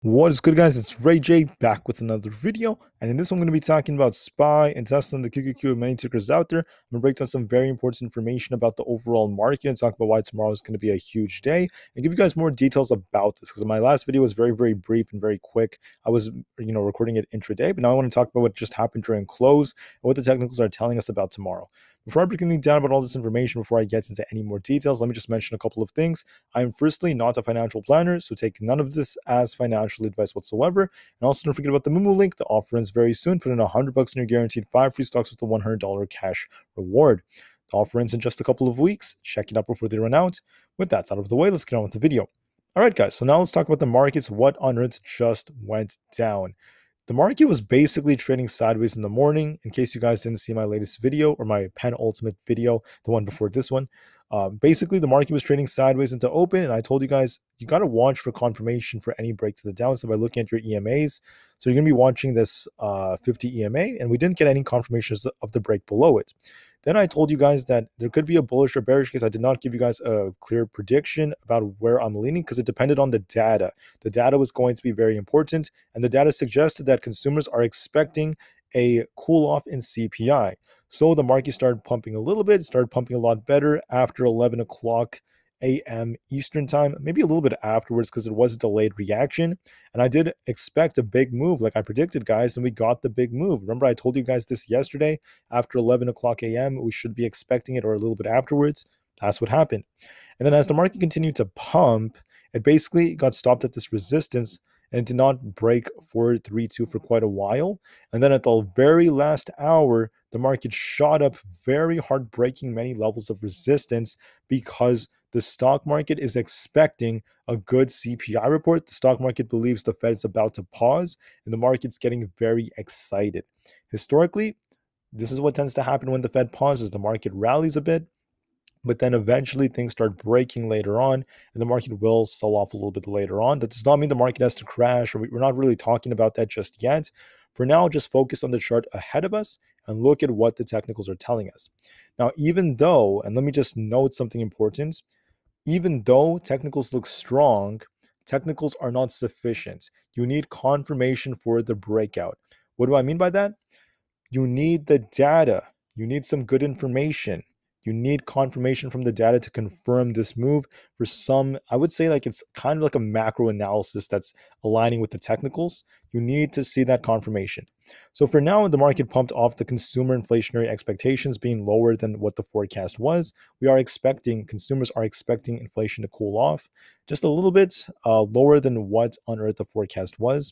What is good, guys? It's Rey-Jay back with another video, and in this one I'm going to be talking about SPY and Tesla and the QQQ and many tickers out there. I'm going to break down some very important information about the overall market and talk about why tomorrow is going to be a huge day and give you guys more details about this, because my last video was very brief and very quick. I was recording it intraday, but now I want to talk about what just happened during close and what the technicals are telling us about tomorrow. Before I break anything down about all this information, before I get into any more details, let me just mention a couple of things. I am firstly not a financial planner, so take none of this as financial advice whatsoever. And also don't forget about the Moomoo link. The offer ends very soon. Put in $100 and you're guaranteed 5 free stocks with a $100 cash reward. The offer ends in just a couple of weeks. Check it out before they run out. With that out of the way, let's get on with the video. All right, guys, so now let's talk about the markets. What on earth just went down? The market was basically trading sideways in the morning. In case you guys didn't see my latest video or my penultimate video, the one before this one, basically the market was trading sideways into open, and I told you guys you got to watch for confirmation for any break to the downside by looking at your EMAs. So you're going to be watching this 50 EMA, and we didn't get any confirmations of the break below it. Then I told you guys that there could be a bullish or bearish case. I did not give you guys a clear prediction about where I'm leaning because it depended on the data. The data was going to be very important, and the data suggested that consumers are expecting a cool off in CPI. So the market started pumping a little bit, started pumping a lot better after 11 o'clock a.m. Eastern time, maybe a little bit afterwards because it was a delayed reaction. And I did expect a big move like I predicted, guys, and we got the big move. Remember, I told you guys this yesterday after 11 o'clock a.m. We should be expecting it or a little bit afterwards. That's what happened. And then as the market continued to pump, it basically got stopped at this resistance and did not break 432 for quite a while. And then at the very last hour, the market shot up very hard, breaking many levels of resistance because the stock market is expecting a good CPI report. The stock market believes the Fed is about to pause, and the market's getting very excited. Historically, this is what tends to happen when the Fed pauses. The market rallies a bit, but then eventually things start breaking later on, and the market will sell off a little bit later on. That does not mean the market has to crash, or we're not really talking about that just yet. For now, just focus on the chart ahead of us and look at what the technicals are telling us. Now, even though, and let me just note something important, even though technicals look strong, technicals are not sufficient. You need confirmation for the breakout. What do I mean by that? You need the data. You need some good information. You need confirmation from the data to confirm this move. For some, I would say like it's kind of like a macro analysis that's aligning with the technicals. You need to see that confirmation. So for now, the market pumped off the consumer inflationary expectations being lower than what the forecast was. Consumers are expecting inflation to cool off just a little bit lower than what on earth the forecast was.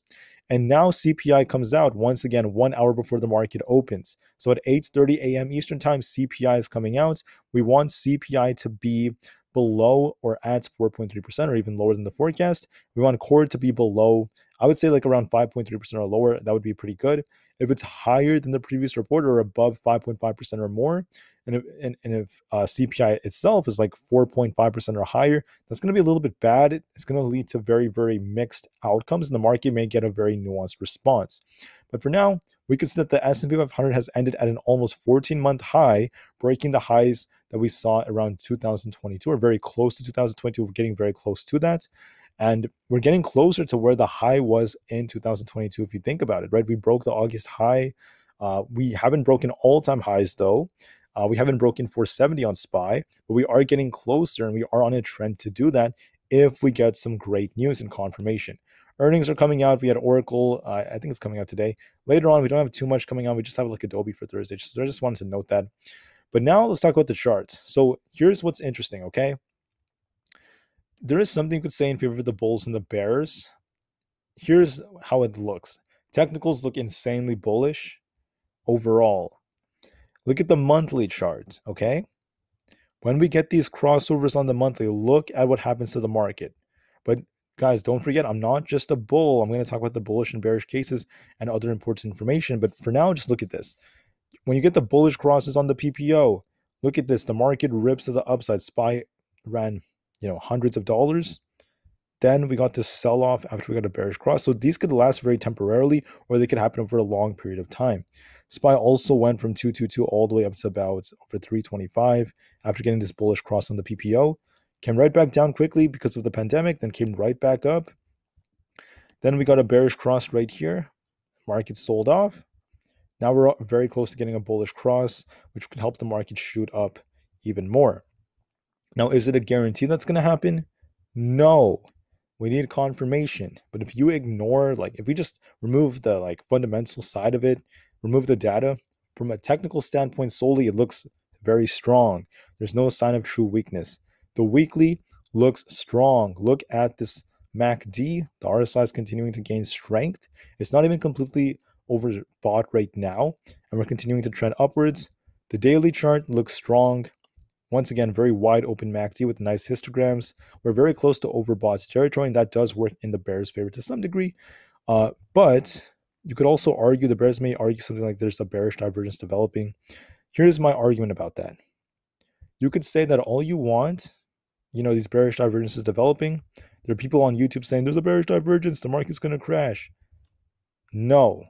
And now CPI comes out once again 1 hour before the market opens. So at 8:30 a.m. Eastern time, CPI is coming out. We want CPI to be below or at 4.3% or even lower than the forecast. We want core to be below, I would say like around 5.3% or lower. That would be pretty good. If it's higher than the previous report or above 5.5% or more, and if CPI itself is like 4.5% or higher, that's going to be a little bit bad. It's going to lead to very mixed outcomes, and the market may get a very nuanced response. But for now, we can see that the S&P 500 has ended at an almost 14-month high, breaking the highs that we saw around 2022, or very close to 2022. We're getting very close to that. And we're getting closer to where the high was in 2022, if you think about it, right? We broke the August high. We haven't broken all-time highs, though. We haven't broken 470 on SPY, but we are getting closer, and we are on a trend to do that if we get some great news and confirmation. Earnings are coming out. We had Oracle. I think it's coming out today. Later on, we don't have too much coming out. We just have like Adobe for Thursday. So I just wanted to note that. But now let's talk about the charts. So here's what's interesting, okay? There is something you could say in favor of the bulls and the bears. Here's how it looks. Technicals look insanely bullish overall. Look at the monthly chart, okay? When we get these crossovers on the monthly, look at what happens to the market. But guys, don't forget, I'm not just a bull. I'm going to talk about the bullish and bearish cases and other important information. But for now, just look at this. When you get the bullish crosses on the PPO, look at this. The market rips to the upside. SPY ran, hundreds of dollars. Then we got this sell-off after we got a bearish cross. So these could last very temporarily, or they could happen over a long period of time. SPY also went from 222 all the way up to about over 325 after getting this bullish cross on the PPO. Came right back down quickly because of the pandemic, then came right back up. Then we got a bearish cross right here. Market sold off. Now we're very close to getting a bullish cross, which could help the market shoot up even more. Now, is it a guarantee that's going to happen? No. We need confirmation. But if you ignore, like, if we just remove the like fundamental side of it, remove the data, from a technical standpoint solely, it looks very strong. There's no sign of true weakness. The weekly looks strong. Look at this MACD. The RSI is continuing to gain strength. It's not even completely overbought right now, and we're continuing to trend upwards. The daily chart looks strong. Once again, very wide open MACD with nice histograms. We're very close to overbought territory, and that does work in the bear's favor to some degree. But you could also argue, the bears may argue something like there's a bearish divergence developing. Here's my argument about that. You could say that all you want, these bearish divergences developing. There are people on YouTube saying there's a bearish divergence, the market's going to crash. No,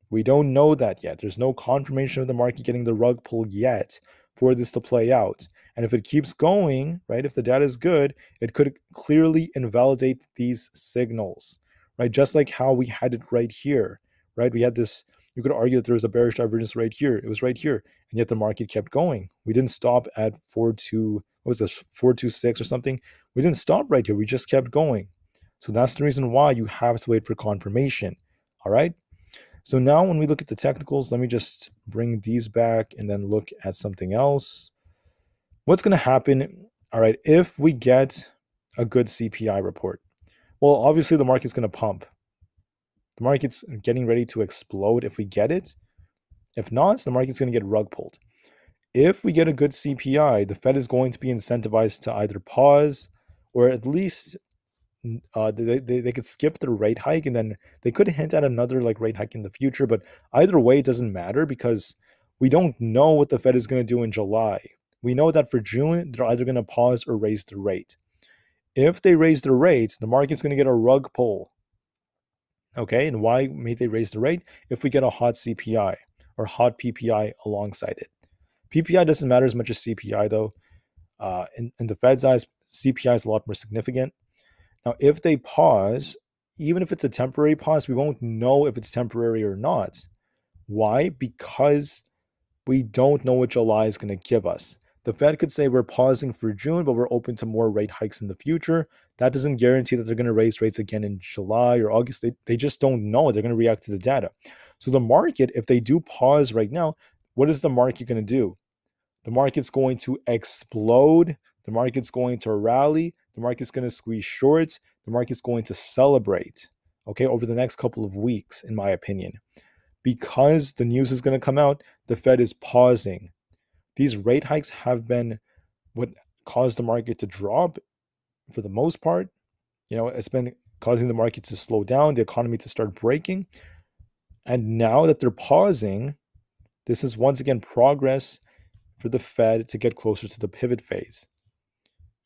we don't know that yet. There's no confirmation of the market getting the rug pulled yet for this to play out. And if it keeps going, right, if the data is good, it could clearly invalidate these signals, right? Just like how we had it right here, right? We had this, you could argue that there was a bearish divergence right here. It was right here. And yet the market kept going. We didn't stop at 426 or something. We didn't stop right here. We just kept going. So that's the reason why you have to wait for confirmation. All right. So now when we look at the technicals, let me just bring these back and then look at something else. What's going to happen, all right, if we get a good CPI report? Well, obviously the market's going to pump. The market's getting ready to explode if we get it. If not, the market's going to get rug pulled. If we get a good CPI, the Fed is going to be incentivized to either pause or at least they could skip the rate hike, and then they could hint at another like rate hike in the future. But either way, it doesn't matter because we don't know what the Fed is going to do in July. We know that for June, they're either going to pause or raise the rate. If they raise the rates, the market's going to get a rug pull. Okay, and why may they raise the rate? If we get a hot CPI or hot PPI alongside it. PPI doesn't matter as much as CPI though. In the Fed's eyes, CPI is a lot more significant. Now, if they pause, even if it's a temporary pause, we won't know if it's temporary or not. Why? Because we don't know what July is going to give us. The Fed could say we're pausing for June, but we're open to more rate hikes in the future. That doesn't guarantee that they're going to raise rates again in July or August. They just don't know. They're going to react to the data. So the market, if they do pause right now, what is the market going to do? The market's going to explode. The market's going to rally. The market's going to squeeze shorts. The market's going to celebrate, okay, over the next couple of weeks, in my opinion. Because the news is going to come out, the Fed is pausing. These rate hikes have been what caused the market to drop for the most part. It's been causing the market to slow down, the economy to start breaking. And now that they're pausing, this is once again progress for the Fed to get closer to the pivot phase.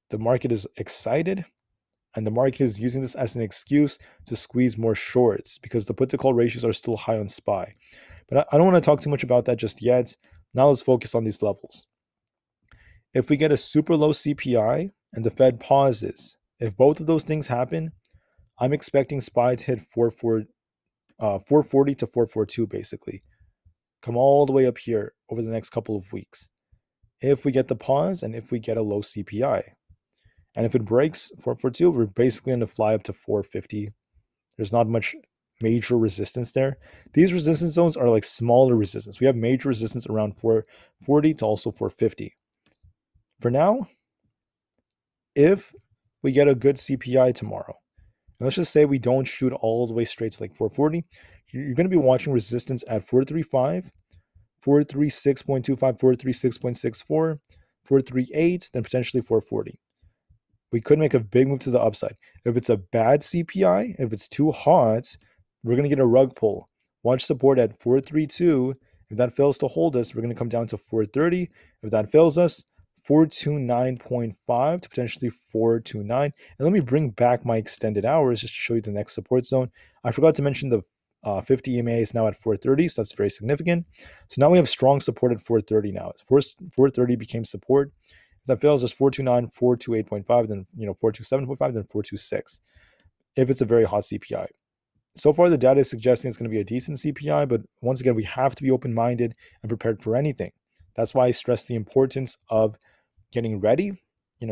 The market is excited, and the market is using this as an excuse to squeeze more shorts because the put to call ratios are still high on SPY. But I don't want to talk too much about that just yet. Now let's focus on these levels. If we get a super low CPI and the Fed pauses, if both of those things happen, I'm expecting SPY to hit 440 to 442 basically. Come all the way up here over the next couple of weeks. If we get the pause and if we get a low CPI. And if it breaks 442, we're basically going to fly up to 450. There's not much major resistance there. These resistance zones are like smaller resistance. We have major resistance around 440 to also 450. For now, if we get a good CPI tomorrow, and let's just say we don't shoot all the way straight to like 440, you're going to be watching resistance at 435, 436.25, 436.64, 438, then potentially 440. We could make a big move to the upside. If it's a bad CPI, if it's too hot, we're going to get a rug pull. Watch support at 432. If that fails to hold us, we're going to come down to 430. If that fails us, 429.5 to potentially 429. And let me bring back my extended hours just to show you the next support zone. I forgot to mention the 50 EMA is now at 430, so that's very significant. So now we have strong support at 430 now. First, 430 became support. If that fails, just 429, 428.5, then 427.5, then 426. If it's a very hot CPI. So far, the data is suggesting it's going to be a decent CPI, but once again, we have to be open-minded and prepared for anything. That's why I stress the importance of getting ready,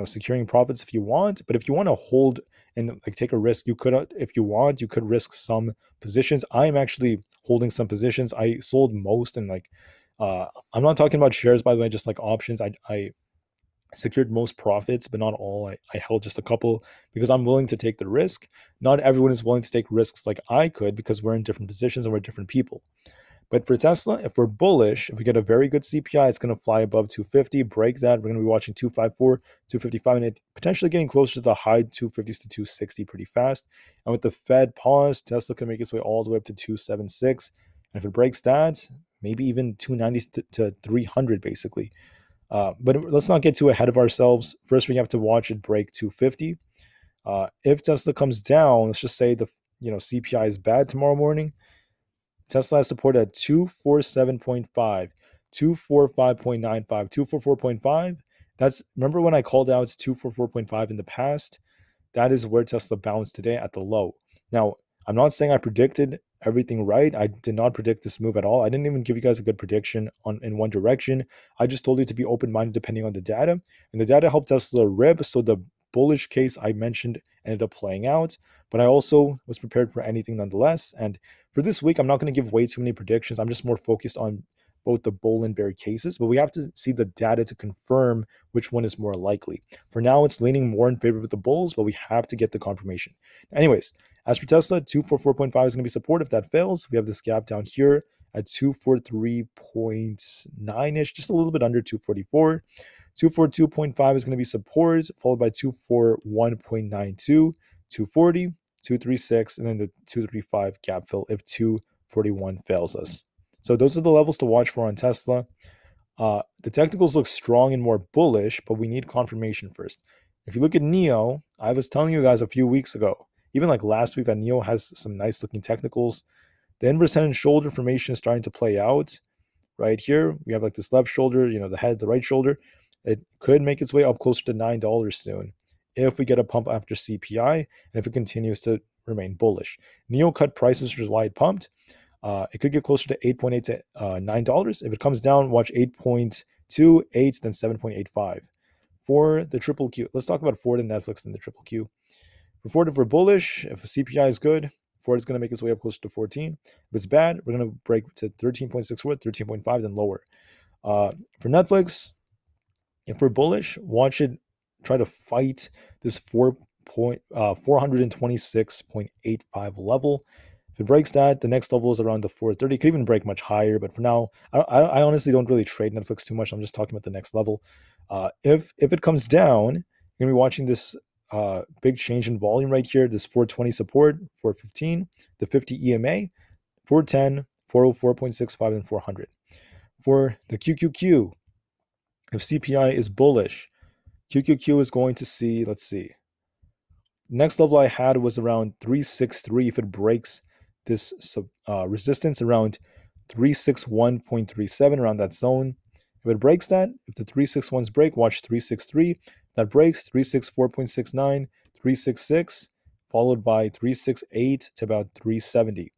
securing profits if you want. But if you want to hold and like take a risk, you could, if you want, you could risk some positions. I am actually holding some positions. I sold most and I'm not talking about shares, by the way, just like options. I secured most profits, but not all. I held just a couple because I'm willing to take the risk. Not everyone is willing to take risks like I could because we're in different positions and we're different people. But for Tesla, if we're bullish, if we get a very good CPI, it's going to fly above 250, break that. We're going to be watching 254, 255, and it potentially getting closer to the high 250s to 260 pretty fast. And with the Fed pause, Tesla can make its way all the way up to 276. And if it breaks that, maybe even 290 to 300 basically. But let's not get too ahead of ourselves. First, we have to watch it break 250. If Tesla comes down, let's just say the CPI is bad tomorrow morning. Tesla has support at 247.5, 245.95, 244.5. Remember when I called out 244.5 in the past? That is where Tesla bounced today at the low. Now, I'm not saying I predicted everything right. I did not predict this move at all. I didn't even give you guys a good prediction in one direction. I just told you to be open-minded depending on the data. And the data helped Tesla rib, so the bullish case I mentioned ended up playing out. But I also was prepared for anything nonetheless. And for this week, I'm not going to give way too many predictions. I'm just more focused on both the bull and bear cases, but we have to see the data to confirm which one is more likely. For now, it's leaning more in favor of the bulls, but we have to get the confirmation. Anyways, as for Tesla, 244.5 is going to be support. If that fails, we have this gap down here at 243.9-ish, just a little bit under 244. 242.5 is going to be support, followed by 241.92, 240, 236, and then the 235 gap fill if 241 fails us. So those are the levels to watch for on Tesla. The technicals look strong and more bullish, but we need confirmation first. If you look at NIO, I was telling you guys a few weeks ago, even like last week, that NIO has some nice looking technicals. The inverse head and shoulder formation is starting to play out. Right here, we have like this left shoulder, the head, the right shoulder. It could make its way up closer to $9 soon if we get a pump after CPI and if it continues to remain bullish. NIO cut prices, which is why it pumped. It could get closer to 8.8 to $9. If it comes down, watch 8.2, 8, then 7.85. For the triple Q, let's talk about Ford and Netflix and the triple Q. For Ford, if we're bullish, if the CPI is good, Ford is going to make its way up closer to 14. If it's bad, we're going to break to 13.64, 13.5, then lower. For Netflix, if we're bullish, watch it try to fight this 426.85 level. If it breaks that, the next level is around the 430. It could even break much higher, but for now, I honestly don't really trade Netflix too much. I'm just talking about the next level. If it comes down, you're going to be watching this big change in volume right here, this 420 support, 415, the 50 EMA, 410, 404.65, and 400. For the QQQ, if CPI is bullish, QQQ is going to see, let's see, next level I had was around 363. If it breaks this resistance around 361.37, around that zone. If it breaks that, if the 361s break, watch 363. If that breaks, 364.69, 366, followed by 368 to about 370.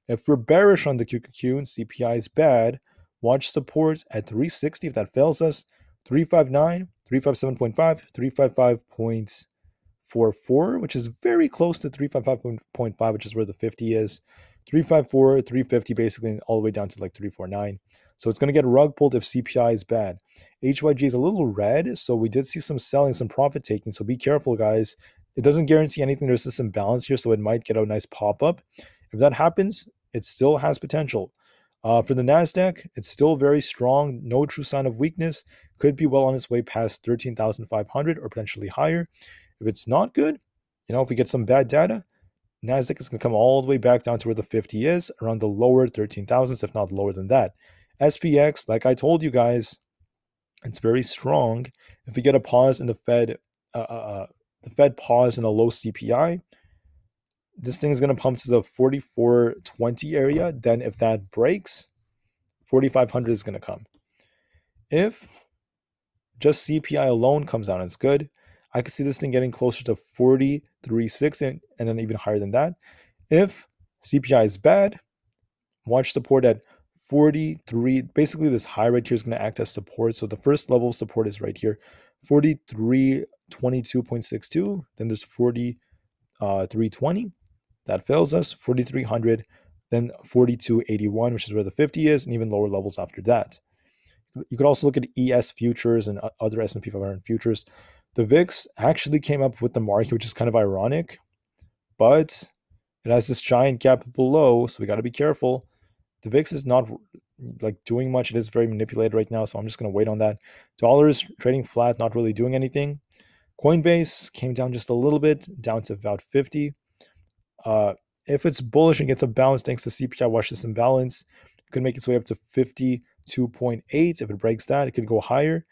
If we're bearish on the QQQ and CPI is bad, watch support at 360. If that fails us, 359, 357.5, 355.44, which is very close to 355.5, which is where the 50 is. 354, 350, basically all the way down to like 349. So it's going to get rug pulled if CPI is bad. HYG is a little red, so we did see some selling, some profit taking. So be careful, guys. It doesn't guarantee anything. There's this imbalance here, so it might get a nice pop up. If that happens, it still has potential. For the NASDAQ, it's still very strong. No true sign of weakness. Could be well on its way past 13,500 or potentially higher. If it's not good, if we get some bad data, NASDAQ is going to come all the way back down to where the 50 is, around the lower 13,000s, if not lower than that. SPX, like I told you guys, it's very strong. If we get a pause in the Fed pause in a low CPI, this thing is going to pump to the 4420 area. Then if that breaks, 4,500 is going to come. If just CPI alone comes down, it's good. I could see this thing getting closer to 43.60 and then even higher than that. If CPI is bad. Watch support at 43. Basically, this high right here is going to act as support. So the first level of support is right here, 4322.62. Then there's 4320. That fails us. 4300. Then 4281, which is where the 50 is, and even lower levels after that. You could also look at ES futures and other S&P 500 futures. The VIX actually came up with the market, which is kind of ironic, but it has this giant gap below, so we got to be careful. The VIX is not like doing much. It is very manipulated right now, so I'm just going to wait on that. Dollar is trading flat, not really doing anything. Coinbase came down just a little bit, down to about 50. If it's bullish and gets a bounce thanks to CPI, watch this imbalance. It could make its way up to 52.8. If it breaks that, it could go higher.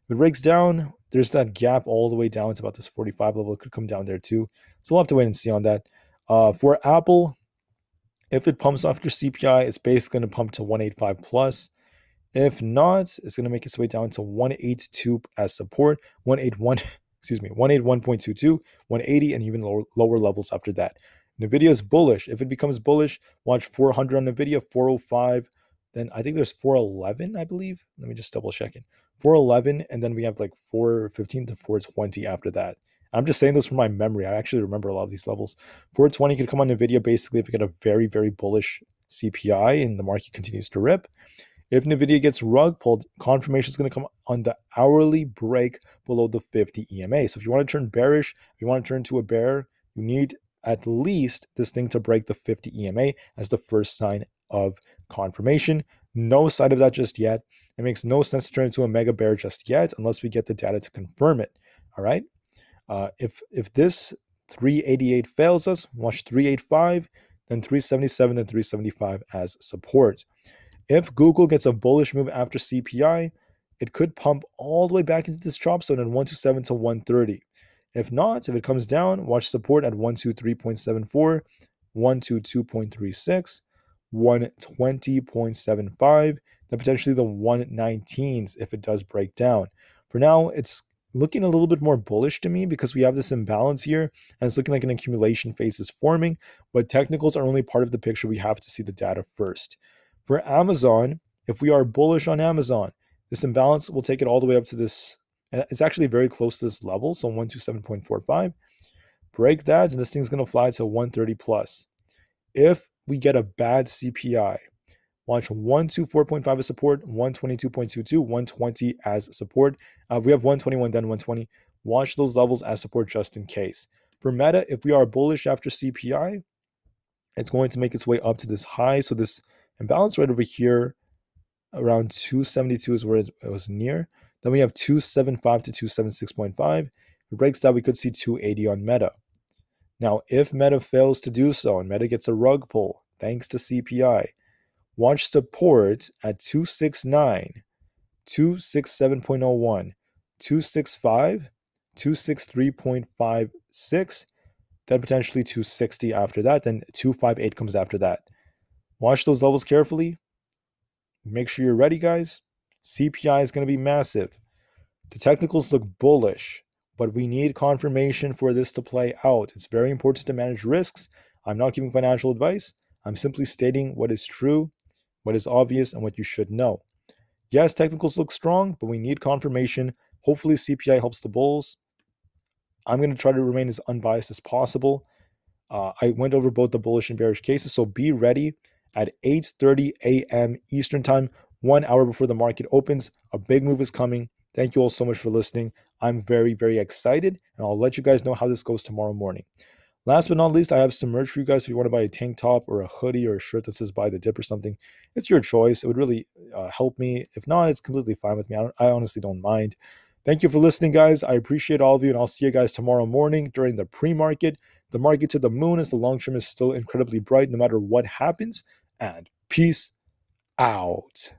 If it breaks down, there's that gap all the way down to about this 45 level. It could come down there too. So we'll have to wait and see on that. For Aapl, if it pumps after CPI, it's basically going to pump to 185 plus. If not, it's going to make its way down to 182 as support, 181, excuse me, 181.22, 180, and even lower levels after that. Nvidia is bullish. If it becomes bullish, watch 400 on Nvidia, 405. Then I think there's 411, I believe. Let me just double check it. 411, and then we have like 415 to 420 after that. I'm just saying those from my memory. I actually remember a lot of these levels. 420 could come on Nvidia basically if we get a very, very bullish CPI and the market continues to rip. If Nvidia gets rug pulled, confirmation is going to come on the hourly break below the 50 EMA. So if you want to turn bearish, if you want to turn to a bear, you need at least this thing to break the 50 EMA as the first sign of confirmation. No sign of that just yet. It makes no sense to turn into a mega bear just yet unless we get the data to confirm it. All right. If this 388 fails us, watch 385, then 377, then 375 as support. If Google gets a bullish move after CPI, it could pump all the way back into this chop zone at 127 to 130. If not, if it comes down, watch support at 123.74, 122.36, 120.75, then potentially the 119s if it does break down. For now, it's looking a little bit more bullish to me because we have this imbalance here and it's looking like an accumulation phase is forming, but technicals are only part of the picture. We have to see the data first. For Amazon, if we are bullish on Amazon, this imbalance will take it all the way up to this. It's actually very close to this level, so 127.45. Break that, and this thing's going to fly to 130 plus. If we get a bad CPI, watch 124.5 as support, 122.22, 120 as support. We have 121, then 120. Watch those levels as support just in case. For Meta, if we are bullish after CPI, it's going to make its way up to this high. So this imbalance right over here, around 272 is where it was near. Then we have 275 to 276.5. If it breaks down, we could see 280 on Meta. Now, if Meta fails to do so and Meta gets a rug pull, thanks to CPI, watch support at 269, 267.01, 265, 263.56, then potentially 260 after that, then 258 comes after that. Watch those levels carefully. Make sure you're ready, guys. CPI is going to be massive. The technicals look bullish, but we need confirmation for this to play out. It's very important to manage risks. I'm not giving financial advice. I'm simply stating what is true, what is obvious, and what you should know. Yes, technicals look strong, but we need confirmation. Hopefully CPI helps the bulls. I'm going to try to remain as unbiased as possible. I went over both the bullish and bearish cases, so be ready at 8:30 a.m. Eastern Time, 1 hour before the market opens. A big move is coming. Thank you all so much for listening. I'm very, very excited, and I'll let you guys know how this goes tomorrow morning. Last but not least, I have some merch for you guys. If you want to buy a tank top or a hoodie or a shirt that says buy the dip or something, it's your choice. It would really help me. If not, it's completely fine with me. I honestly don't mind. Thank you for listening, guys. I appreciate all of you, and I'll see you guys tomorrow morning during the pre-market. The market to the moon as the long term is still incredibly bright no matter what happens. And peace out.